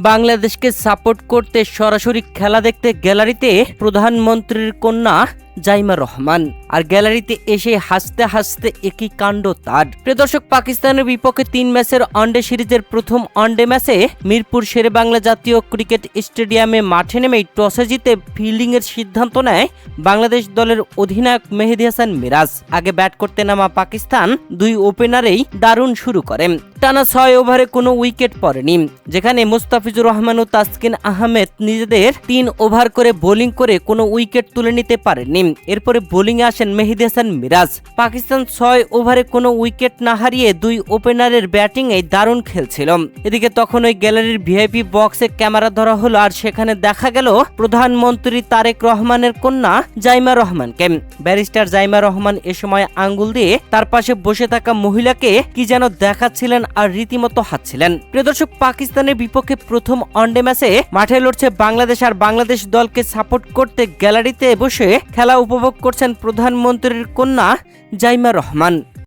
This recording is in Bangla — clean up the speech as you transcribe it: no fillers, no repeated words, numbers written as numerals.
বাংলাদেশকে সাপোর্ট করতে সরাসরি খেলা দেখতে গ্যালারিতে প্রধানমন্ত্রীর কন্যা জাইমা রহমান। আর গ্যালারিতে এসে হাসতে হাসতে একই কাণ্ড তার। প্রিয় দর্শক, পাকিস্তানের বিপক্ষে 3 ম্যাচের ওয়ানডে সিরিজের প্রথম ওয়ানডে ম্যাচে মিরপুর শেরেবাংলা জাতীয় ক্রিকেট স্টেডিয়ামে মাঠে নেমেই টসে জিতে ফিল্ডিং এর সিদ্ধান্ত নেয় বাংলাদেশ দলের অধিনায়ক মেহেদী হাসান মিরাজ। আগে ব্যাট করতে নামা পাকিস্তান 2 ওপেনারেই দারুণ শুরু করে। টানা 6 ওভারে কোনো উইকেট পড়েনি, যেখানে মুস্তাফিজুর রহমান ও তাসকিন আহমেদ নিজেদের 3 ওভার করে বোলিং করে কোনো উইকেট তুলে নিতে পারেননি। এরপরে বোলিংয়ে আসেন মেহেদী হাসান মিরাজ। পাকিস্তান 6 ওভারে কোনো উইকেট না হারিয়ে 2 ওপেনারের ব্যাটিংয়ে দারুণ খেলছিল। এদিকে তখন ওই গ্যালারির ভিআইপি বক্সে ক্যামেরা ধরা হলো, আর সেখানে দেখা গেল প্রধানমন্ত্রী তারেক রহমানের কন্যা জাইমা রহমানকে। ব্যারিস্টার জাইমা রহমান এ সময় আঙ্গুল দিয়ে তার পাশে বসে থাকা মহিলাকে কি যেন দেখাচ্ছিলেন আর রীতিমতো হাসছিলেন। প্রিয় দর্শক, পাকিস্তানের বিপক্ষে প্রথম ওয়ানডে ম্যাচে মাঠে লড়ছে বাংলাদেশ, আর বাংলাদেশ দলকে সাপোর্ট করতে গ্যালারিতে বসে খেলা উপভোগ করছেন প্রধানমন্ত্রীর কন্যা জাইমা রহমান।